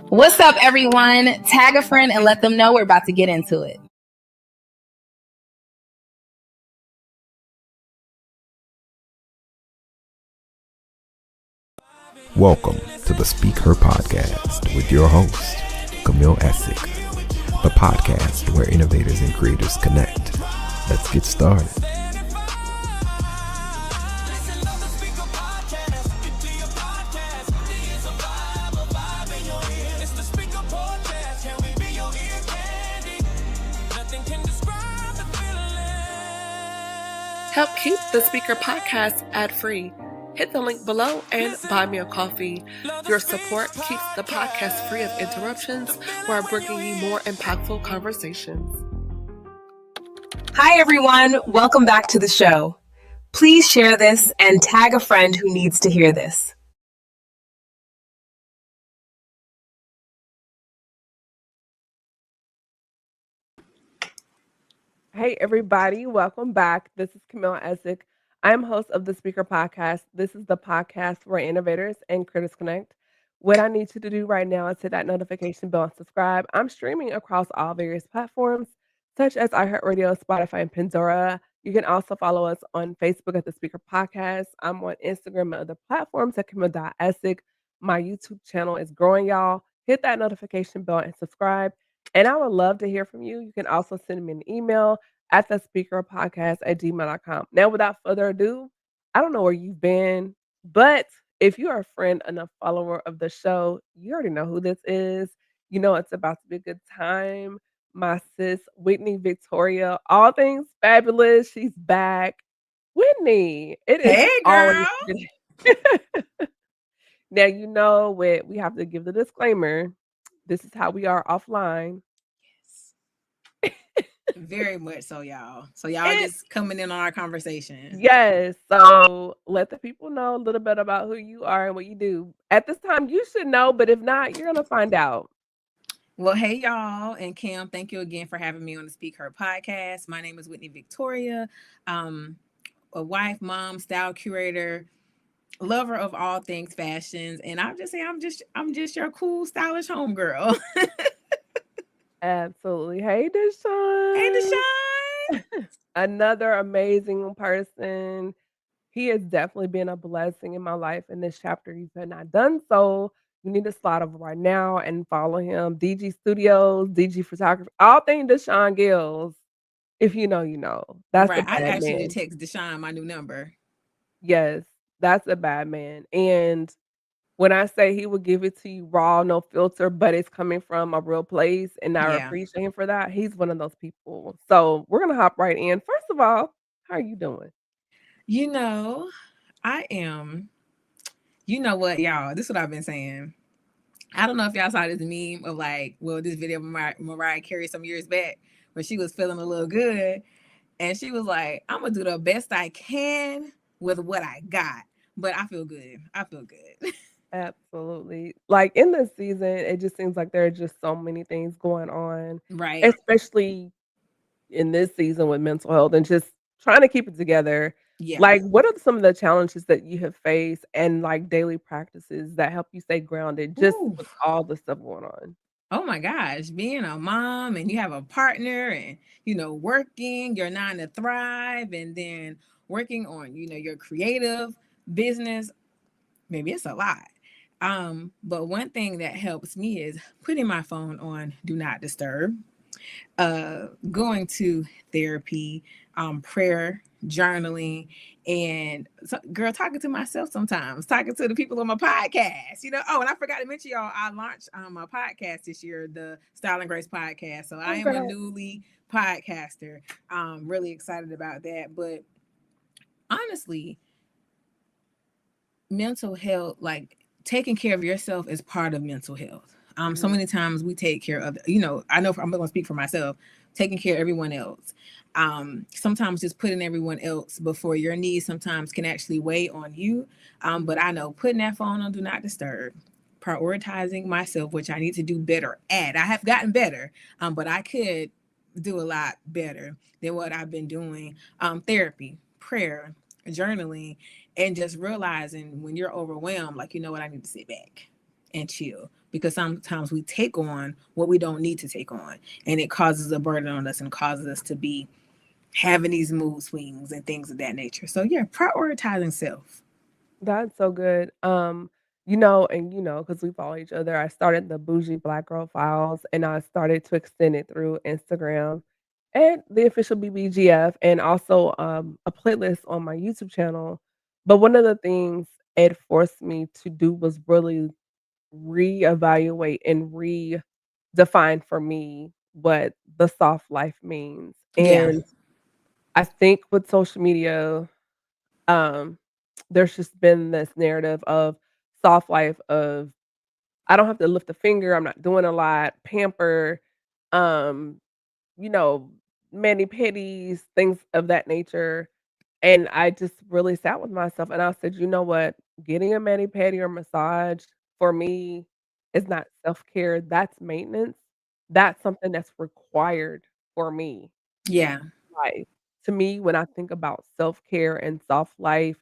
What's up, everyone? Tag a friend and let them know we're about to get into it. Welcome to the Speak Her Podcast with your host, Camille Essick, the podcast where innovators and creators connect. Let's get started. Help keep the Speaker Podcast ad-free. Hit the link below and buy me a coffee. Your support keeps the podcast free of interruptions while bringing you more impactful conversations. Hi, everyone. Welcome back to the show. Please share this and tag a friend who needs to hear this. Hey, everybody. Welcome back. This is Camille Essick. I'm host of the Speaker Podcast. This is the podcast where innovators and creators connect. What I need you to do right now is hit that notification bell and subscribe. I'm streaming across all various platforms, such as iHeartRadio, Spotify, and Pandora. You can also follow us on Facebook at the Speaker Podcast. I'm on Instagram and other platforms at Camille.Essick. My YouTube channel is growing, y'all. Hit that notification bell and subscribe. And I would love to hear from you. You can also send me an email at the speakerpodcast@gmail.com. Now, without further ado, I don't know where you've been, but if you are a friend and a follower of the show, you already know who this is. You know it's about to be a good time. My sis, Whitney Victoria, all things fabulous. She's back. Whitney, it is Hey, always girl. good. Now, you know what we have to give the disclaimer. This is how we are offline. Very much so, y'all. So y'all just coming in on our conversation. Yes. So let the people know a little bit about who you are and what you do. At this time, you should know, but if not, you're gonna find out. Well, hey, y'all. And Kim, thank you again for having me on the Speak Her Podcast. My name is Whitney Victoria. A wife, mom, style curator, lover of all things fashions. And I'll just say I'm just your cool, stylish homegirl. Absolutely. Hey, Deshaun. Hey, Deshaun. Another amazing person. He has definitely been a blessing in my life in this chapter. If you have not done so, you need to slide over right now and follow him. DG Studios, DG Photography, all things Deshaun Gills. If you know, you know. That's right. a bad I actually man. text Deshaun my new number. Yes, that's a bad man. And when I say he would give it to you raw, no filter, but it's coming from a real place, and I appreciate him for that. He's one of those people. So we're gonna hop right in. First of all, how are you doing? You know, I am. You know what, y'all? This is what I've been saying. I don't know if y'all saw this meme of this video of Mariah Carey some years back where she was feeling a little good, and she was like, "I'm gonna do the best I can with what I got." But I feel good. I feel good. Absolutely. Like in this season, it just seems like there are just so many things going on, Right. especially in this season with mental health and just trying to keep it together. Yeah. Like, what are some of the challenges that you have faced and like daily practices that help you stay grounded just with all the stuff going on? Oh my gosh, being a mom and you have a partner and, working your 9 to thrive and then working on, your creative business, maybe it's a lot. But one thing that helps me is putting my phone on do not disturb, going to therapy, prayer, journaling, and talking to myself sometimes, talking to the people on my podcast, Oh, and I forgot to mention y'all, I launched my podcast this year, the Style and Grace podcast. So I am a newly podcaster. I'm really excited about that. But honestly, mental health, like taking care of yourself is part of mental health. So many times we take care of, I know I'm going to speak for myself, taking care of everyone else. Sometimes just putting everyone else before your needs sometimes can actually weigh on you. But I know putting that phone on do not disturb, prioritizing myself, which I need to do better at. I have gotten better, but I could do a lot better than what I've been doing. Therapy, prayer, journaling, and just realizing when you're overwhelmed, like, you know what, I need to sit back and chill, because sometimes we take on what we don't need to take on, and it causes a burden on us and causes us to be having these mood swings and things of that nature. So yeah, prioritizing self. That's so good. Because we follow each other, I started the Bougie Black Girl Files, and I started to extend it through Instagram and the official BBGF, and also, a playlist on my YouTube channel. But one of the things it forced me to do was really reevaluate and redefine for me what the soft life means. Yeah. And I think with social media, um, there's just been this narrative of soft life of I don't have to lift a finger, I'm not doing a lot, pamper, um, you know, mani-pedis, things of that nature. And I just really sat with myself and I said, "You know what? Getting a mani-pedi or massage for me is not self-care, that's maintenance. That's something that's required for me." Yeah. Life. To me, when I think about self-care and soft life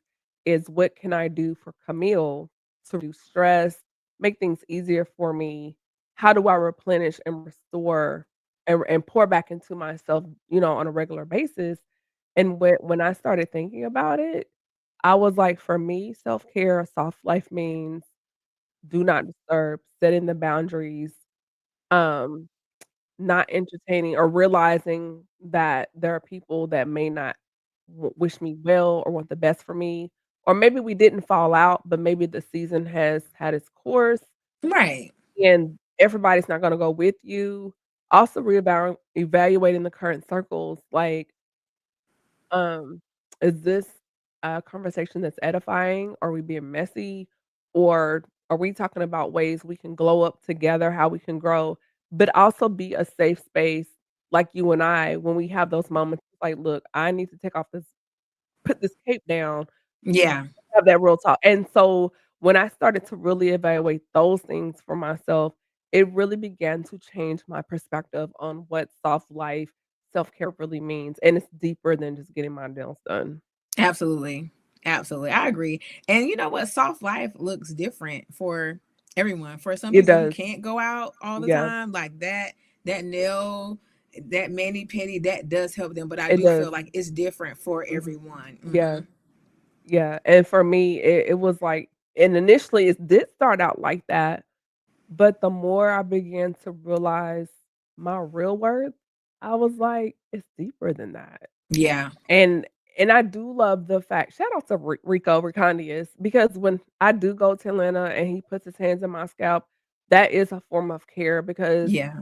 is what can I do for Camille to reduce stress, make things easier for me? How do I replenish and restore and pour back into myself, on a regular basis? And when I started thinking about it, I was like, for me, self-care, soft life means do not disturb, setting the boundaries, um, not entertaining or realizing that there are people that may not wish me well or want the best for me, or maybe we didn't fall out, but maybe the season has had its course Right. and everybody's not gonna go with you. Also evaluating the current circles, like, um, is this a conversation that's edifying? Are we being messy? Or are we talking about ways we can glow up together, how we can grow, but also be a safe space like you and I when we have those moments, like, "Look, I need to take off this put this cape down, Yeah. have that real talk." And so when I started to really evaluate those things for myself, it really began to change my perspective on what soft life, self-care really means, and it's deeper than just getting my nails done. Absolutely. Absolutely. I agree. And you know what? Soft life looks different for everyone. For some It people who does. can't go out all the Yeah, time, like that nail, that mani pedi, that does help them. But I it do does. feel like it's different for Mhm. everyone. Yeah, yeah, and for me, it was like and initially, it did start out like that, but the more I began to realize my real worth, I was like, "It's deeper than that." Yeah. And and I do love the fact shout out to Rico Ricondius, because when I do go to Atlanta and he puts his hands in my scalp, that is a form of care because Yeah.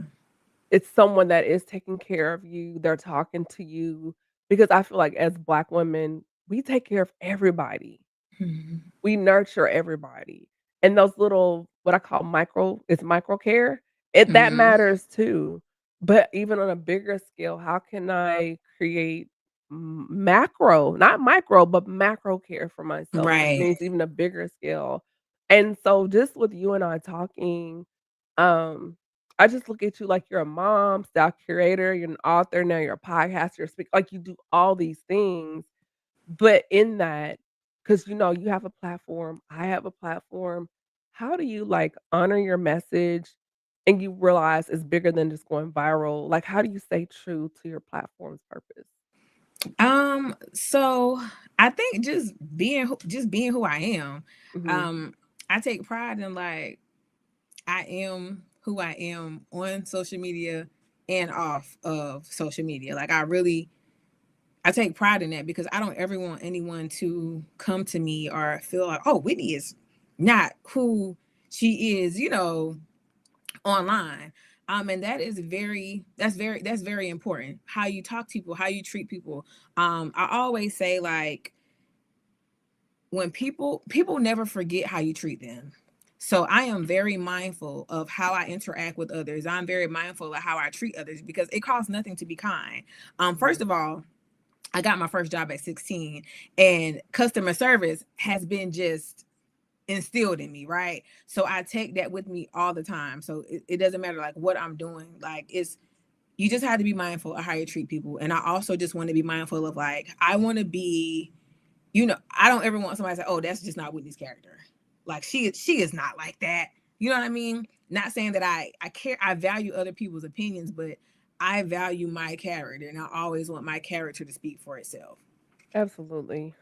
it's someone that is taking care of you, they're talking to you, because I feel like as Black women, we take care of everybody. Mhm. We nurture everybody, and those little what I call micro care, that Mhm. matters too, but even on a bigger scale, how can I create macro, not micro, but macro care for myself, which Right. means even a bigger scale, and so just with you and I talking, um, I just look at you like you're a mom, style curator, you're an author, now you're a podcaster, like you do all these things, but in that, 'cause, you have a platform, I have a platform, how do you, like, honor your message and you realize it's bigger than just going viral? Like, how do you stay true to your platform's purpose? So I think just being who I am. Mhm, Um, I take pride in like I am who I am on social media and off of social media. Like I take pride in that because I don't ever want anyone to come to me or feel like, oh, Whitney is not who she is, online. And that is that's very important. How you talk to people, how you treat people. I always say like when people never forget how you treat them. So I am very mindful of how I interact with others. I'm very mindful of how I treat others because it costs nothing to be kind. First mhm. of all, I got my first job at 16, and customer service has been just instilled in me, right? So I take that with me all the time. So it doesn't matter like what I'm doing. Like it's you just have to be mindful of how you treat people. And I also just want to be mindful of like I want to be, I don't ever want somebody to say, "Oh, that's just not Whitney's character." Like she is not like that. You know what I mean? Not saying that I care, I value other people's opinions, but I value my character, and I always want my character to speak for itself. Absolutely.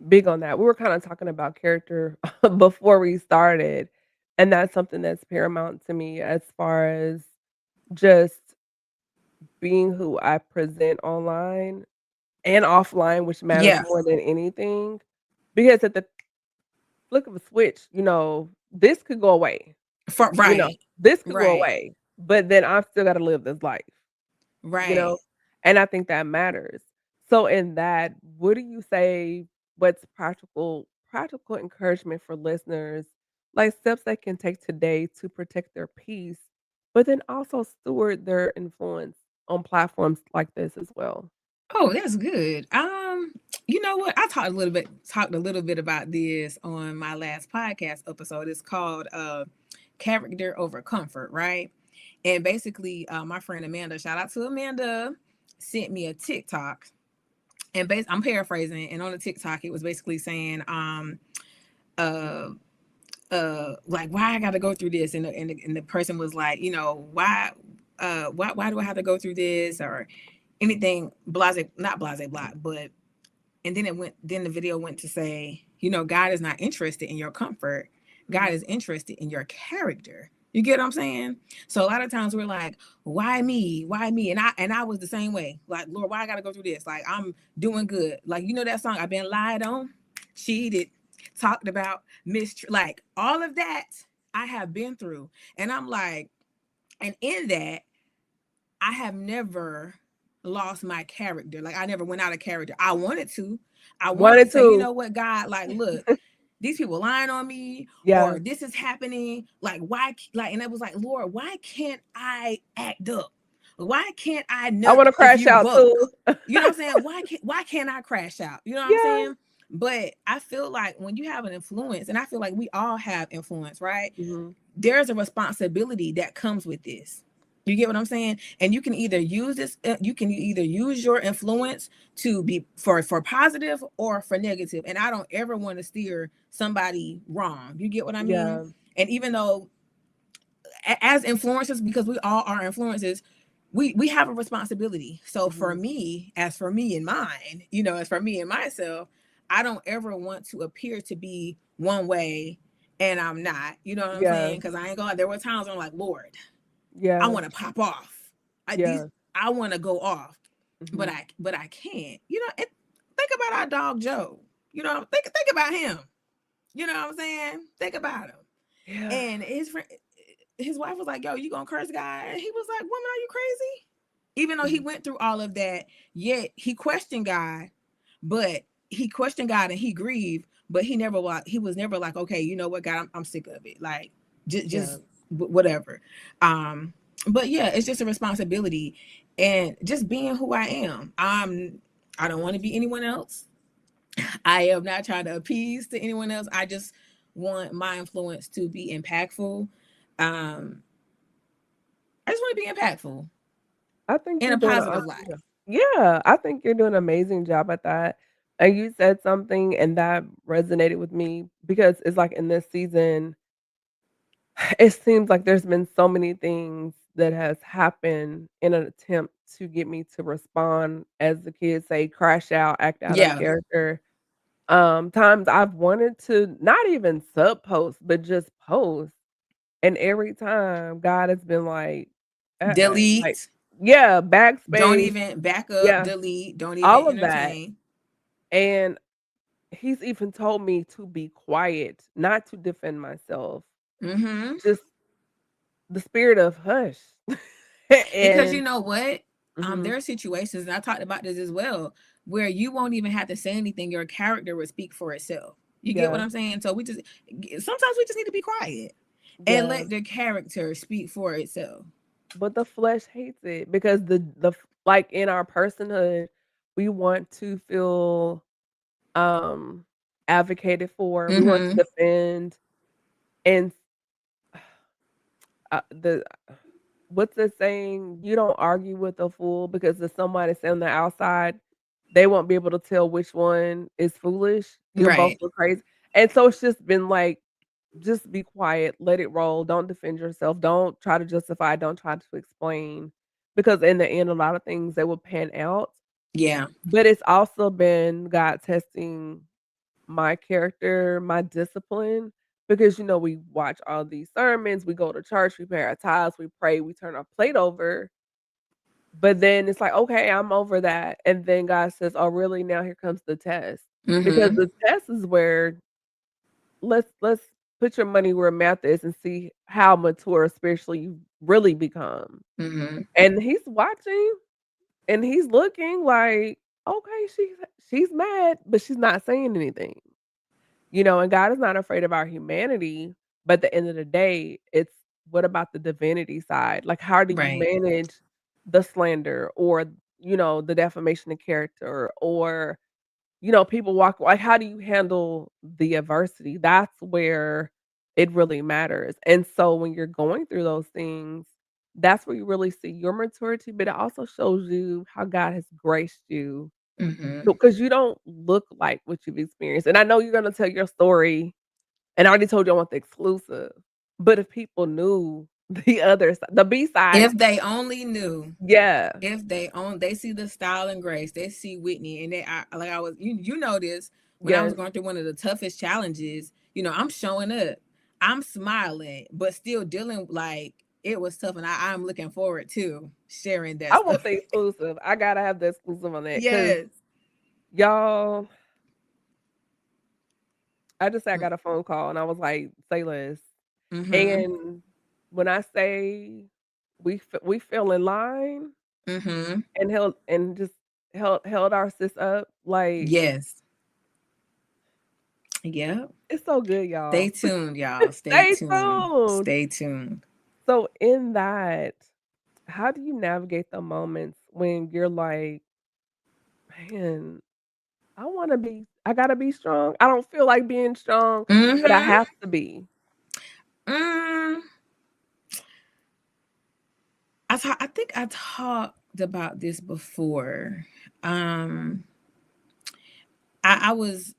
Big on that. We were kinda talking about character before we started, and that's something that's paramount to me as far as just being who I present online and offline, which matters Yeah, more than anything, because at the flick of a switch, this could go away, for you know, right, this could go right, away, but then I've still gotta live this life, you right. know, and I think that matters. So in that, what do you say what's practical encouragement for listeners, like steps they can take today to protect their peace, but then also steward their influence on platforms like this as well? Oh, that's good. You know what? I talked a little bit about this on my last podcast episode. It's called character over comfort, right? And basically, my friend Amanda, shout out to Amanda, sent me a TikTok. And I'm paraphrasing, and on the TikTok, it was basically saying, uh, like, why I got to go through this, and the person was like, why do I have to go through this, or anything, blase, not blase blah, but and then the video went to say, God is not interested in your comfort. God Mhm. is interested in your character. You get what I'm saying? So a lot of times we're like, why me? Why me? And I was the same way. Like, Lord, why I gotta go through this? Like, I'm doing good. Like, that song, I've been lied on, cheated, talked about, like all of that I have been through. And I'm like, and in that, I have never lost my character. Like, I never went out of character. I wanted to. I wanted to Wanted say, you to. know what, God, like, look, these people lying on me, Yeah. or this is happening. Like, why? Like, and it was like, Lord, why can't I act up? Why can't I I nut wanna if crash you out buck? too. You know what I'm saying? Why can't I crash out? You know what I'm Yeah. saying? But I feel like when you have an influence, and I feel like we all have influence, right? Mhm. There's a responsibility that comes with this. You get what I'm saying? And you can either use your influence to be for positive or for negative. And I don't ever want to steer somebody wrong. You get what I mean? Yeah. And even though as influencers, because we all are influencers, we have a responsibility. So Mhm. for me and mine, as for me and myself, I don't ever want to appear to be one way and I'm not. You know what I'm Yeah. saying? Because I ain't going. There were times when I'm like, Lord, I Yeah. want to pop off. Yeah. I want to go off, but Mhm. I can't. Think about our dog Joe. Think about him. You know what I'm saying? Think about him. Yeah. And his wife was like, "Yo, you gonna curse God?" And he was like, "Woman, are you crazy?" Even though he Mhm. went through all of that, yet he questioned God, but he questioned God and he grieved, but he was never like, okay, you know what, God, I'm sick of it. Like, Yeah. just whatever. Um, but yeah, it's just a responsibility, and just being who I am. I don't want to be anyone else. I am not trying to appease to anyone else. I just want my influence to be impactful. Um, I just want to be impactful I think in you're a doing an positive awesome light. job. Yeah, I think you're doing an amazing job at that. And you said something and that resonated with me because it's like in this season, it seems like there's been so many things that has happened in an attempt to get me to respond, as the kids say, crash out, act out of Yeah, character. Times I've wanted to not even sub post, but just post. And every time God has been like, delete. yeah, Don't backspace, even back up, yeah, delete. Don't even all of that. entertain. And he's even told me to be quiet, not to defend myself, Mm-hmm. just the spirit of hush. Because you And know what? mhm, There are situations, and I talked about this as well, where you won't even have to say anything. Your character will speak for itself. You get what yeah, I'm saying? So sometimes we just need to be quiet and yeah, let the character speak for itself. but the flesh hates it because like in our personhood, we want to feel um advocated for, we want to Mm-hmm. defend, and the what's the saying? You don't argue with a fool because if somebody say on the outside, they won't be able to tell which one is foolish. You'll both Right. look crazy. And so it's just been like just be quiet, let it roll, don't defend yourself, don't try to justify, don't try to explain, because in the end, a lot of things, they will pan out, Yeah. but it's also been God testing my character, my discipline, because, we watch all these sermons, we go to church, we pay our tithes, we pray, we turn our plate over, but then it's like, "Okay, I'm over that," and then God says, "Oh, really? Now here comes the test." Because Mm-hmm. the test is where let's put your money where mouth is and see how mature spiritually you really become. Mm-hmm. And He's watching, and He's looking like, "Okay, she's mad, but she's not saying anything." And God is not afraid of our humanity, but at the end of the day, it's what about the divinity side? Like, how do you Right. manage the slander or, the defamation of character or, people walk like, how do you handle the adversity? That's where it really matters. And so when you're going through those things, that's where you really see your maturity, but it also shows you how God has graced you Mm-hmm. because you don't look like what you've experienced. And I know you're gonna tell your story, and I already told you I want the exclusive, but if people knew the other side, the B side, If they only knew. yeah, If they see the style and grace, they see Whitney, and like I was, you know this, when I was yes. going through one of the toughest challenges, I'm showing up, I'm smiling, but still dealing like it was tough, and I'm looking forward to sharing that I want stuff. the exclusive. I gotta have the exclusive on that because Yes. y'all, I just I got a phone call and I was like, "Say less." Mm-hmm. And when I say we fell in line Mm-hmm. and just held our sis up, like, Yes. Yep. it's so good, Stay y'all. tuned, y'all. Stay Stay tuned. tuned. Stay tuned. So in that, how do you navigate the moments when you're like, "Man, I gotta be strong. I don't feel like being strong, but I Mm-hmm. have to be." Mm. I think I talked about this before. Um, I was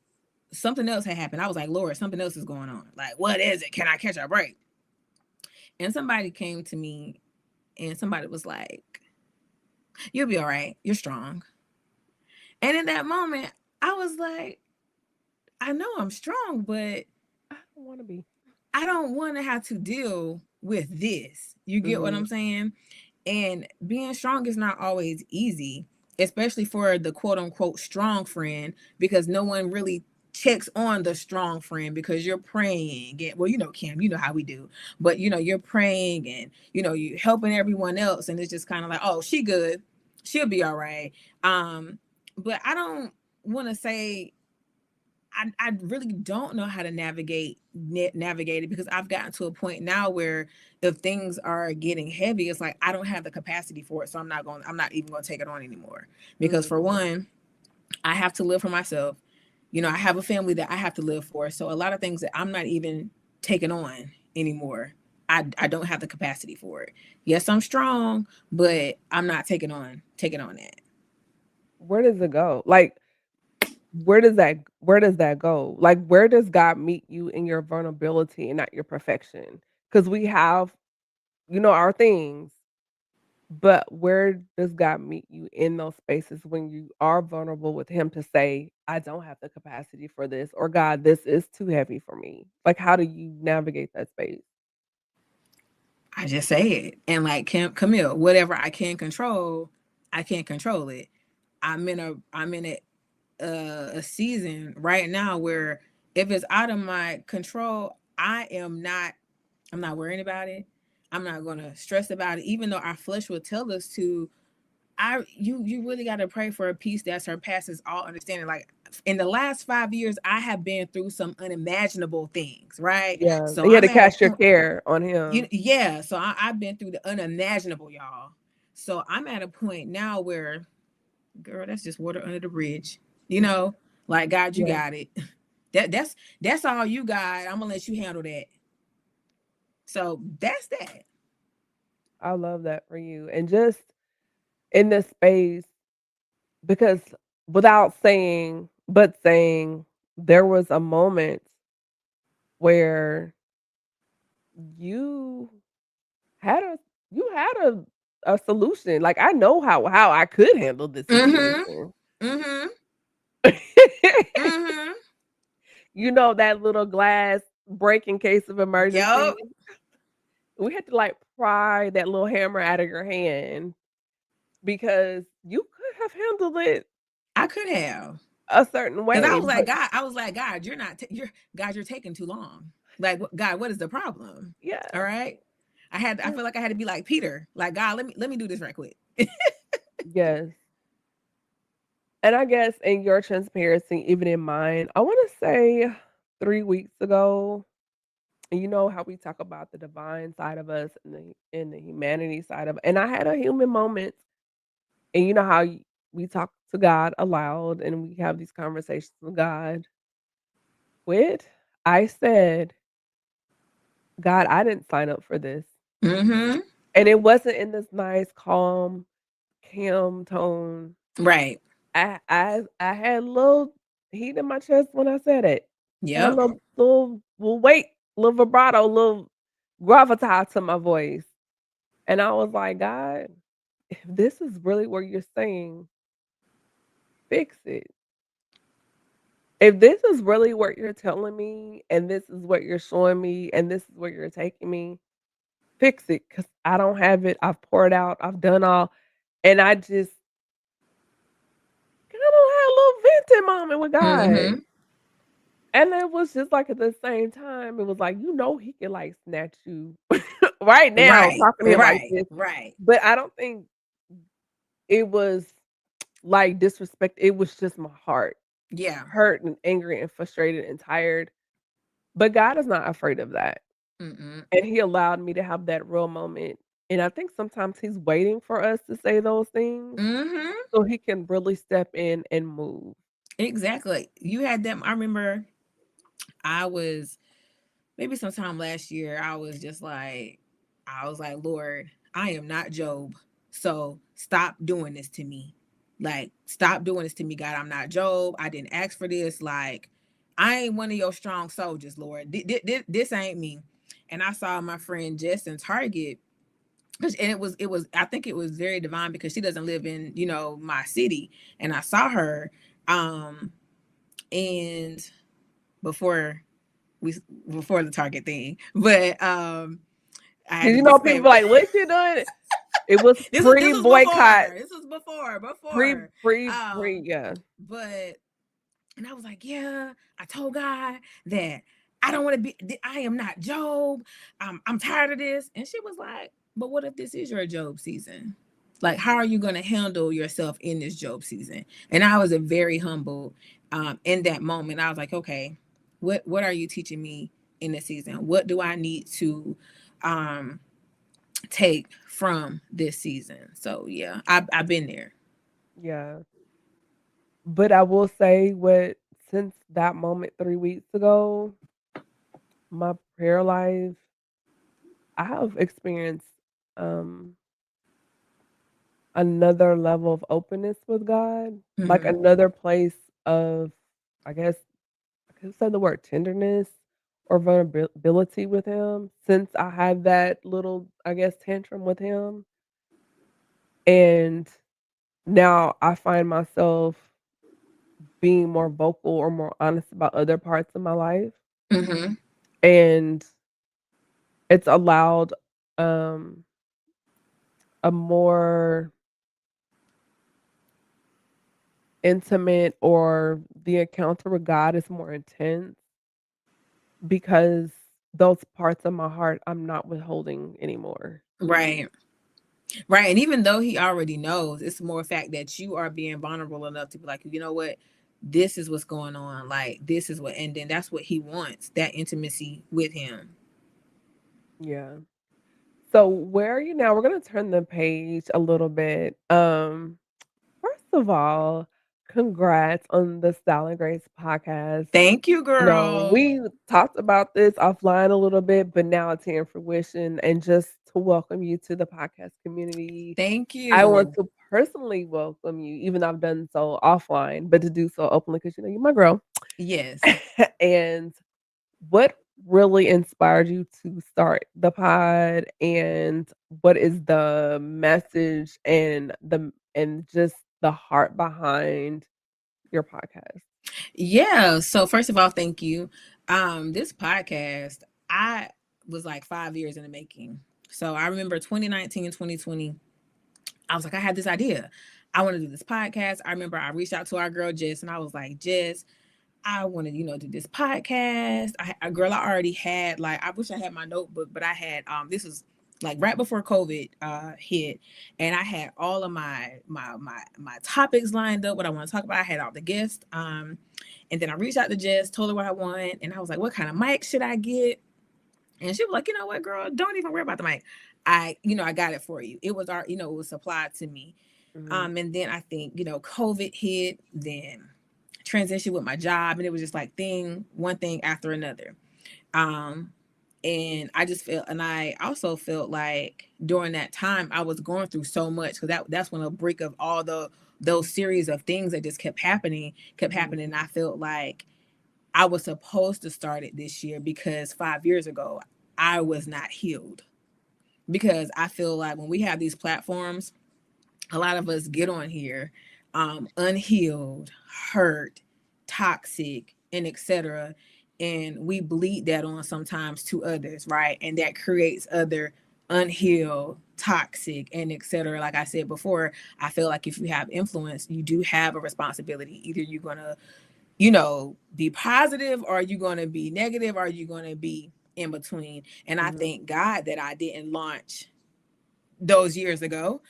something else had happened. I was like, Lord, something else is going on. Like, what is it? Can I catch a break? And somebody came to me, and somebody was like, "You'll be all right. You're strong." And in that moment, I was like, I know I'm strong, but I don't wanna be. I don't want to have to deal with this. You get what Mhm. I'm saying? And being strong is not always easy, especially for the quote unquote strong friend, because no one really checks on the strong friend because you're praying. And, well, Kim, you know how we do, but you're praying and you're helping everyone else, and it's just kind of like, oh, she good, she'll be all right. But I don't want to say I really don't know how to navigate it because I've gotten to a point now where if things are getting heavy, it's like I don't have the capacity for it. So I'm not even gonna take it on anymore. Because for Mhm. one, I have to live for myself. I have a family that I have to live for. So a lot of things that I'm not even taking on anymore. I don't have the capacity for it. Yes, I'm strong, but I'm not taking on that. Where does it go? Like, where does that go? Like, where does God meet you in your vulnerability and not your perfection? Because we have, our things, but where does God meet you in those spaces when you are vulnerable with Him to say, "I don't have the capacity for this," or, "God, this is too heavy for me." Like, how do you navigate that space? I just say it. And like Camille, whatever I can control, I can't control it. I'm in a season right now where if it's out of my control, I'm not worrying about it. I'm not gonna stress about it, even though our flesh will tell us to. You really got to pray for a peace that surpasses all understanding. Like in the last 5 years, I have been through some unimaginable things, right? Yeah, So you had I'm to at a cast your point. care on Him. Yeah, so I've been through the unimaginable, y'all. So I'm at a point now where, girl, that's just water under the bridge. You know, like God, you Yeah, got it. That's all you got. I'm gonna let you handle that. So that's that. I love that for you, and just in this space, because without saying, but saying, there was a moment where you had a a solution. Like, I know how I could handle this Mm-hmm. situation. Mm-hmm. Mm-hmm. You know, that little glass break in case of emergency? Yup. We had to, like, pry that little hammer out of your hand because you could have handled it I could have. a certain Because way, but I was like, God, you're not, God, you're taking too long. Like, God, what is the problem? yeah, All right. I yeah, feel like I had to be like Peter, like, God, let me do this right quick. yes. And I guess in your transparency, even in mine, I wanna say 3 weeks ago, and you know how we talk about the divine side of us and the humanity side of, and I had a human moment, and you know how we talk to God aloud and we have these conversations with God. With I said, "God, I didn't sign up for this." Mm-hmm. And it wasn't in this nice, calm, calm tone. Right. I had a little heat in my chest when I said it. Had a Yep. little weight, little vibrato, little gravitas to my voice. And I was like, "God, if this is really what you're saying, fix it. If this is really what you're telling me, and this is what you're showing me, and this is where you're taking me, fix it, cause I don't have it. I've poured out, I've done all." And I just kinda had a little venting moment with Mm-hmm. God. And it was just like at the same time, it was like, you know, he can like snatch you right now Right. talking to him like Right. this. Right. But I don't think it was like disrespect. It was just my heart Yeah. hurt and angry and frustrated and tired. But God is not afraid of that. Mm-mm. And he allowed me to have that real moment. And I think sometimes he's waiting for us to say those things Mm-hmm. so he can really step in and move. Exactly. You had them. I remember I was maybe sometime last year, I was like, Lord, I am not Job. So stop doing this to me. Like, stop doing this to me, God. I'm not Job. I didn't ask for this. Like, I ain't one of your strong soldiers, Lord. This ain't me. And I saw my friend Jess in Target. And I think it was very divine because she doesn't live in, my city. And I saw her, um, and before we before the Target thing. But I had Cause to you know, people disclaimer. like, "What's she doing?" It was This was pre-boycott, before. This was pre before. pre pre Um, yeah. but and I was like, yeah, I told God that I don't want to be. I am not Job. I'm tired of this. And she was like, but what if this is your Job season? Like, how are you going to handle yourself in this Job season? And I was a very humble in that moment. I was like, okay, what are you teaching me in this season? What do I need to um, take from this season? So yeah, I've been there. Yeah. But I will say what since that moment 3 weeks ago, my prayer life, I have experienced, um, another level of openness with God, like Mm-hmm. another place of, I guess, I could say the word tenderness or vulnerability with Him since I had that little, I guess, tantrum with Him. And now I find myself being more vocal or more honest about other parts of my life, Mm-hmm. and it's allowed, um, a more intimate, or the encounter with God is more intense because those parts of my heart I'm not withholding anymore. Right. Right. And even though he already knows, it's more fact that you are being vulnerable enough to be like, you know what? This is what's going on. Like, this is what, and then that's what he wants, that intimacy with him. Yeah. So where are you now? We're gonna turn the page a little bit. First of all, congrats on the Style and Grace podcast. Thank you, No, girl. we talked about this offline a little bit, but now it's here in fruition. And just to welcome you to the podcast community, Thank I want you. to personally welcome you, even though I've done so offline, but to do so openly because you know you're my girl. Yes. And what really inspired you to start the pod, and what is the message and just the heart behind your podcast? Yeah. So first of all, thank you. This podcast, I was like 5 years in the making. So I remember 2019 and 2020. I was like, I had this idea. I want to do this podcast. I remember I reached out to our girl Jess and I was like, Jess, I want to, do this podcast. A girl, I already had, like, I wish I had my notebook, but I had this was like right before COVID hit, and I had all of my topics lined up, what I want to talk about. I had all the guests. And then I reached out to Jess, told her what I want, and I was like, what kind of mic should I get? And she was like, you know what, girl, don't even worry about the mic. I got it for you. It was it was supplied to me. Mhm. And then I think, COVID hit, then transition with my job, and it was just like one thing after another. Um, and I just felt, and I also felt like during that time I was going through so much because that's when a break of all those series of things that just kept Mhm. happening. I felt like I was supposed to start it this year because 5 years ago I was not healed. Because I feel like when we have these platforms, a lot of us get on here unhealed, hurt, toxic, and etc. And we bleed that on sometimes to others, right? And that creates other unhealed, toxic, and etc. Like I said before, I feel like if you have influence, you do have a responsibility. Either you're gonna, be positive, or you're gonna be negative, or you're gonna be in between. And I Mhm. thank God that I didn't launch those years ago,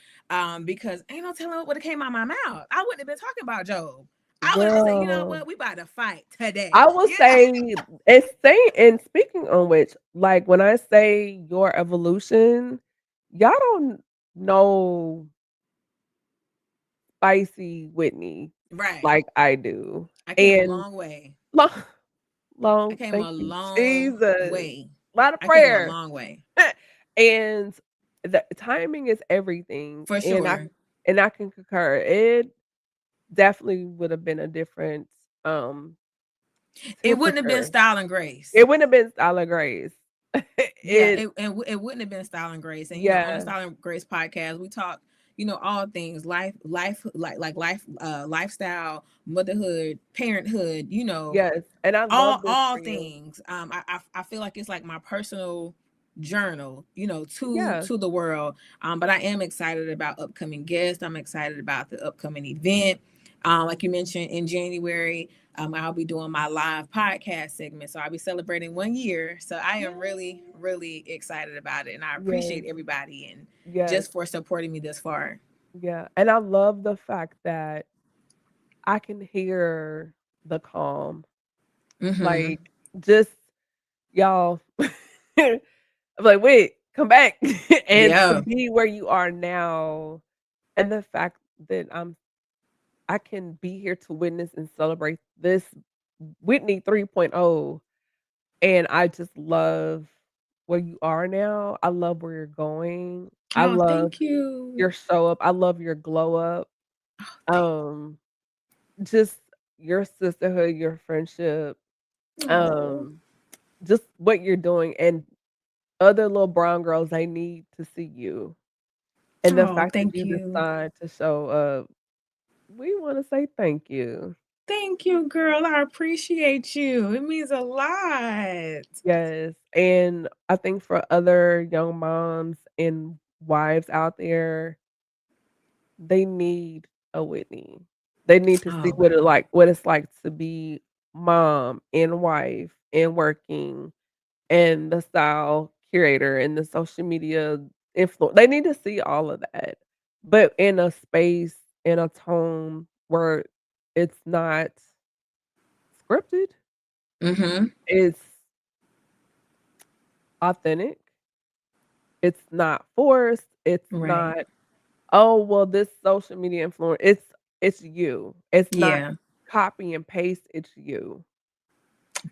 because ain't no telling what would have came out of my mouth. I wouldn't have been talking about Job. I would have been saying, you know Girl, what, we about to fight today. I will say, and speaking on which, like, when I say your evolution, y'all don't know spicy Whitney Right. like I do. I came a And long way. long, I long, came thank a you, long Jesus. way. A lot of I came a prayer. long way. And the timing is everything. For And I sure. and I can concur. It definitely would have been a different um It wouldn't have been temperature. style and grace. It wouldn't have been Stella Grace. Yeah, It it wouldn't have been Style and Grace. And on the yeah, Style and Grace podcast, we talk, all things life, like life, lifestyle, motherhood, parenthood, yes. And I all love this all for you. things. I feel like it's like my personal journal, to Yeah. the world. But I am excited about upcoming guests. I'm excited about the upcoming event. Like you mentioned, in January, I'll be doing my live podcast segment, so I'll be celebrating 1 year. So I am really Yay. really excited about it, and I Yes. appreciate everybody and Yes. just for supporting me this far. Yeah. And I love the fact that I can hear the calm. Mm-hmm. Like, just y'all, I'm like, "Wait, come back." And to Yeah. be where you are now, and the fact that I can be here to witness and celebrate this Whitney 3.0, and I just love where you are now. I love where you're going. I Oh, love thank you. your show up. I love your glow up. Oh, Um, just your sisterhood, your friendship, oh, um, just what you're doing, and other little brown girls, they need to see you. And the oh, fact that thank you you. decide to show up, we wanna say thank you. Thank you, girl. I appreciate you. It means a lot. Yes, and I think for other young moms and wives out there, they need a Whitney. They need to see Oh, what it's like to be mom and wife and working and the style curator and the social media influence. They need to see all of that, but in a space, in a tone where it's not scripted, mm-hmm. it's authentic, it's not forced, it's Right. not, "Oh, well, this social media influence." It's you. It's not Yeah. copy and paste, it's you.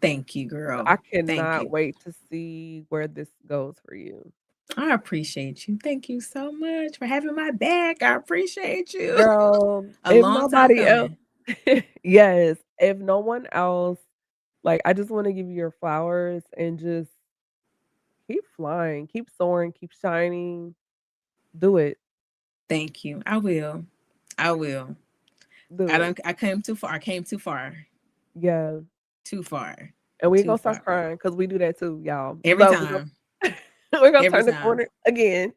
Thank you, So girl. I Thank cannot you. wait to see where this goes for you. I appreciate you. Thank you so much for having my back. I appreciate you. Girl, A if long time nobody else coming. yes, if no one else Like, I just want to give you your flowers and just keep flying, keep soaring, keep shining. Do it. Thank you. I will. I will. Do it. I came too far. I came too far. Yeah. Too far. And we ain't Too gonna start far. crying because we do that too, y'all. Every So time. we're gonna Every turn the time. corner again.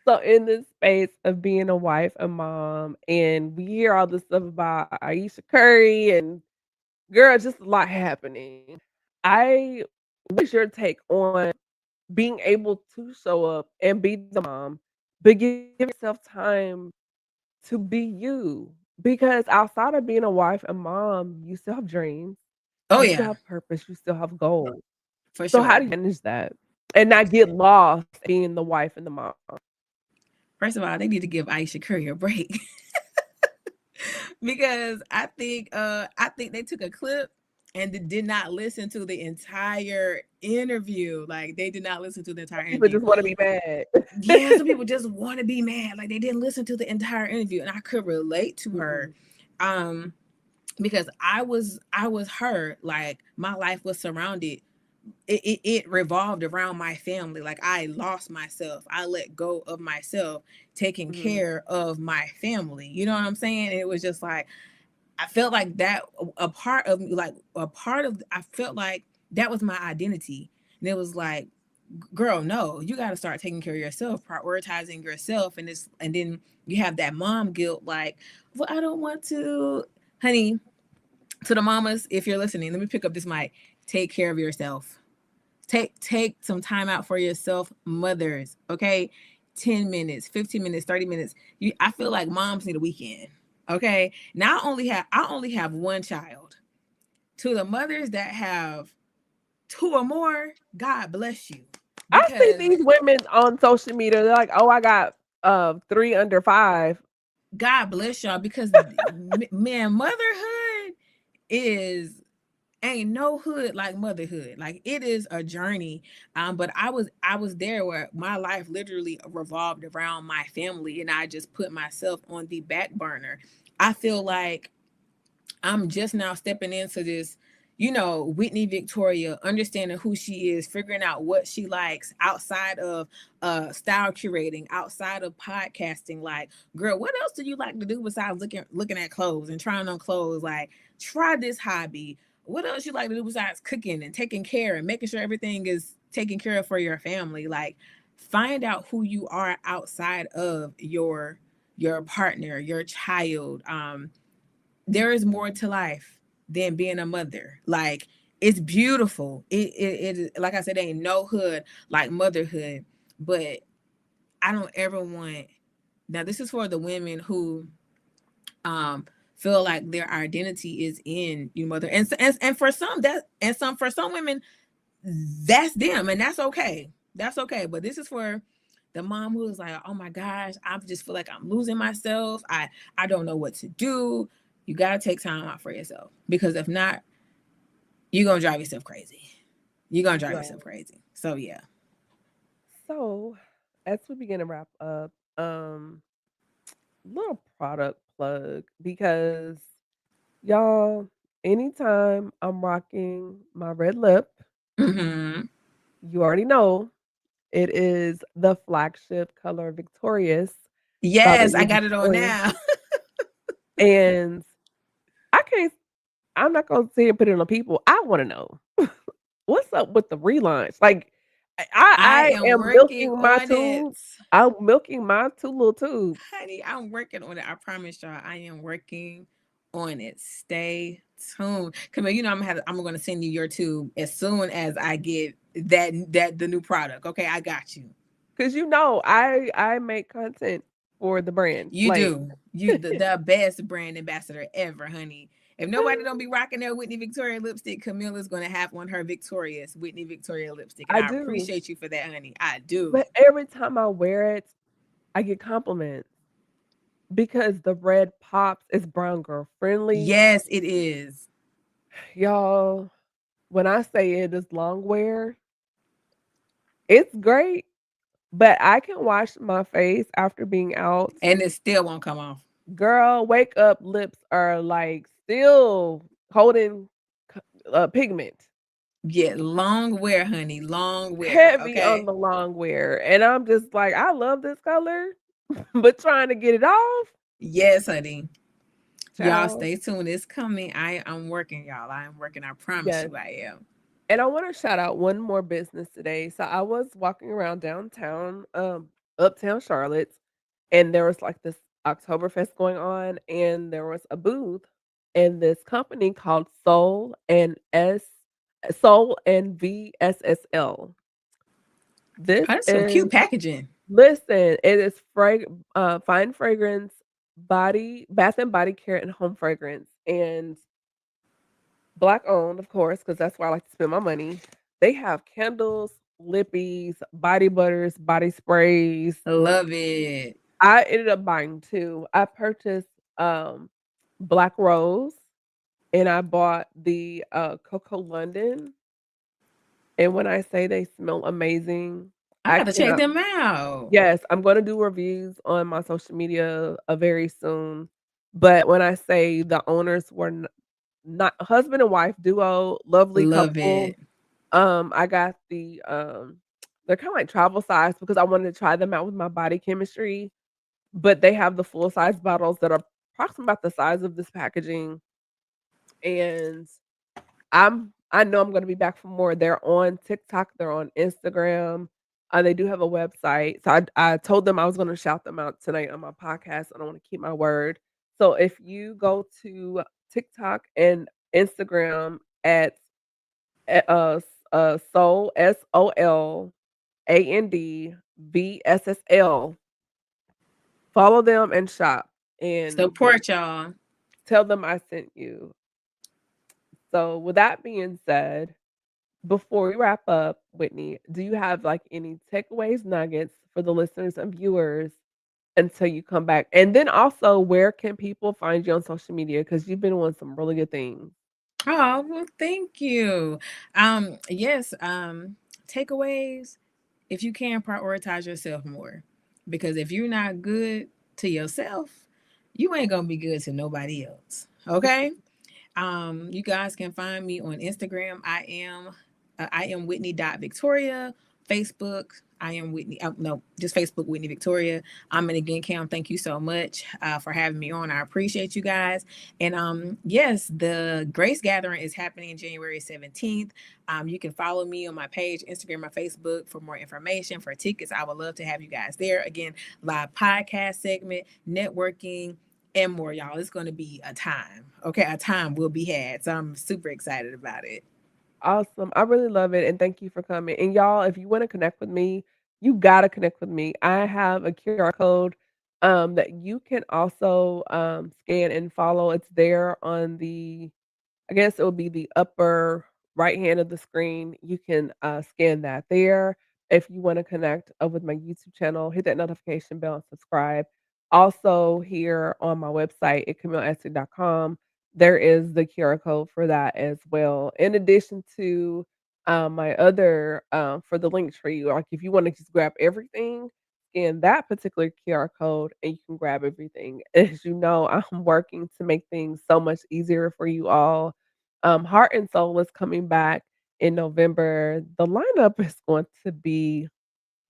So in this space of being a wife, a mom, and we hear all this stuff about Aisha Curry and girl, just a lot happening. I What is your take on being able to show up and be the mom, but give yourself time to be you? Because outside of being a wife and mom, you still have dreams, Oh you still yeah, have purpose, you still have goals. for So how sure. do you manage that and not get lost being the wife and the mom? First of all, they need to give Aisha Curry a break. Because I think they took a clip and did not listen to the entire interview. Like they did not listen to the entire People interview. just want to be mad. Yeah, some people just want to be mad. Like they didn't listen to the entire interview. And I could relate to her. Mm-mm. Um, because I was her. Like my life was surrounded, it revolved around my family. Like I lost myself, I let go of myself, taking Mhm. care of my family, you know what I'm saying? And it was just like I felt like that a part of me, like a part of, I felt like that was my identity. And it was like, girl, no, you got to start taking care of yourself, prioritizing yourself. And this, and then you have that mom guilt, like, well, I don't want to. Honey, to the mamas, if you're listening, let me pick up this mic. Take care of yourself. Take some time out for yourself, mothers. Okay, 10 minutes, 15 minutes, 30 minutes. I feel like moms need a weekend. Okay, now I only have one child. To the mothers that have two or more, God bless you, I see because these women on social media. They're like, "Oh, I got 3 under 5." God bless y'all, because man, motherhood is, ain't no hood like motherhood. Like it is a journey. But I was there where my life literally revolved around my family, and I just put myself on the back burner. I feel like I'm just now stepping into this, Whitney Victoria, understanding who she is, figuring out what she likes outside of style curating, outside of podcasting. Like, girl, what else do you like to do besides looking at clothes and trying on clothes? Like, try this hobby. What else you like to do besides cooking and taking care and making sure everything is taken care of for your family? Like, find out who you are outside of your partner, your child. There is more to life than being a mother. Like it's beautiful. It like I said, ain't no hood like motherhood. But I don't ever want, now this is for the women who feel like their identity is in your mother. And for some that, and some, for some women, that's them, and that's okay. That's okay. But this is for the mom who is like, oh my gosh, I just feel like I'm losing myself. I don't know what to do. You gotta take time out for yourself, because if not, you're gonna drive yourself crazy. You're gonna drive yourself Right. crazy. So yeah. So, as we begin to wrap up, little product plug because y'all, anytime I'm rocking my red lip, Hmm. you already know it is the flagship color Victorious by Yes, I Whitney got it on Victoria. now. And I can't, I'm not gonna say and put it on people. I want to know what's up with the relaunch. Like, I I am am working milking my on it. tube. I'm milking my two little tubes Honey, I'm working on it. I promise y'all, I am working on it. Stay tuned. Come on, I'm gonna send you your tube as soon as I get that the new product. Okay, I got you. because I make content for the brand. You Like, do. You the best brand ambassador ever, honey. If nobody don't be rocking their Whitney Victoria lipstick, Camilla's gonna have on her Victorious Whitney Victoria lipstick. And I I do, appreciate you for that, honey. I do. but every time I wear it, I get compliments because the red pops. It's brown girl friendly, Yes, it is. y'all. When I say it is long wear, it's great, but I can wash my face after being out. And it still won't come off. Girl, wake up lips are like still holding pigment. Yeah, long wear, honey. Long wear. Heavy on Okay. the long wear. And I'm just like, I love this color, but trying to get it off, Yes, honey. Y'all child. stay tuned. It's coming. I'm working, y'all. I am working. I promise Yes. you I am. And I want to shout out one more business today. So I was walking around downtown, uptown Charlotte, and there was like this Oktoberfest going on, and there was a booth, and this company called Soul and VSSL. This Oh, that's some is cute packaging. listen, it is fine fragrance, bath and body care, and home fragrance, and Black owned, of course, because that's where I like to spend my money. They have candles, lippies, body butters, body sprays. I love it. I ended up buying 2. I purchased, Black Rose, and I bought the, Coco London, and when I say they smell amazing, I I got to check cannot. them out. Yes, I'm gonna do reviews on my social media, very soon, but when I say the owners were not husband and wife duo, lovely Love couple. it. I got they're kinda like travel size because I wanted to try them out with my body chemistry, but they have the full size bottles that are approximately about the size of this packaging, and I know I'm gonna be back for more. They're on TikTok, they're on Instagram, they do have a website. So I told them I was gonna shout them out tonight on my podcast, and I wanna keep my word. So if you go to TikTok and Instagram at Soul, SOLANDVSSL. Follow them and shop and Support y'all. tell them I sent you. So with that being said, before we wrap up, Whitney, do you have like any takeaways, nuggets for the listeners and viewers until you come back? And then also, where can people find you on social media? Because you've been doing some really good things. Oh, well, thank you. Yes, takeaways, if you can prioritize yourself more. Because if you're not good to yourself, you ain't gonna be good to nobody else. Okay? You guys can find me on Instagram. I am Whitney.Victoria. Facebook, I am Whitney. No, just Facebook, Whitney Victoria. And again, Cam, thank you so much for having me on. I appreciate you guys. And yes, the Grace Gathering is happening January 17th. You can follow me on my page, Instagram or Facebook for more information, for tickets. I would love to have you guys there. Again, live podcast segment, networking, and more, y'all. It's going to be a time. Okay, a time will be had. So I'm super excited about it. Awesome. I really love it, and thank you for coming. And y'all, if you wanna connect with me, you gotta connect with me. I have a QR code, that you can also, scan and follow. It's there on the I guess it will be the upper right hand of the screen. You can, scan that there. If you wanna connect, with my YouTube channel, hit that notification bell and subscribe. Also, here on my website at CamilleEssie.com, there is the QR code for that as well. In addition to, my other, for the link tree, like, if you wanna just grab everything, scan that particular QR code, and you can grab everything. As you know, I'm working to make things so much easier for you all. Heart and Soul is coming back in November. The lineup is going to be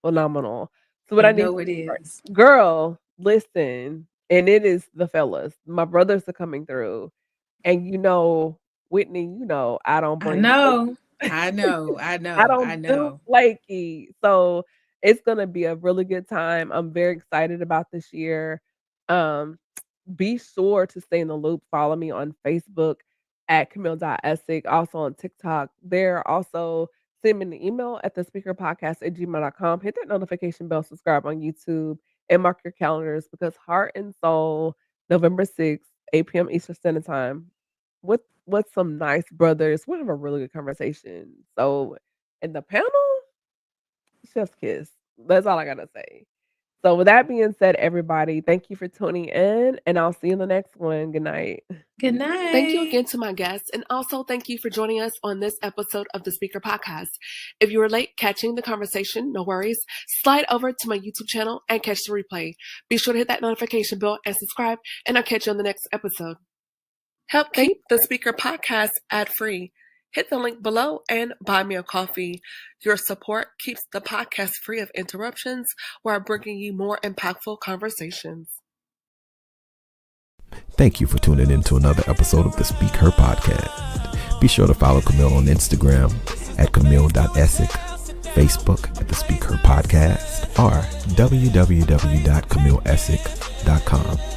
phenomenal. So what I I need know it for is. girl, listen, and it is the fellas. My brothers are coming through, and Whitney, I don't I bring flaky. know. I know. I I know. I don't do know. flaky. So it's gonna be a really good time. I'm very excited about this year. Um, be sure to stay in the loop. Follow me on Facebook at Camille.Essig, also on TikTok. There also send me an email at the speakerpodcast@gmail.com. Hit that notification bell, subscribe on YouTube, and mark your calendars because Heart and Soul, November 6th, 8 p.m. Eastern Standard Time, with some nice brothers. We'll have a really good conversation. So in the panel, chef's kiss. That's all I gotta say. So with that being said, everybody, thank you for tuning in, and I'll see you in the next one. Good night. Good Thank you night. again to my guests, and also thank you for joining us on this episode of the Speaker Podcast. If you were late catching the conversation, no worries. Slide over to my YouTube channel and catch the replay. Be sure to hit that notification bell and subscribe, and I'll catch you on the next episode. Help keep the Speaker Podcast ad-free. Hit the link below and buy me a coffee. Your support keeps the podcast free of interruptions while bringing you more impactful conversations. Thank you for tuning in to another episode of the Speak Her Podcast. Be sure to follow Camille on Instagram at camille.essick, Facebook at the Speak Her Podcast, or www.camilleessick.com.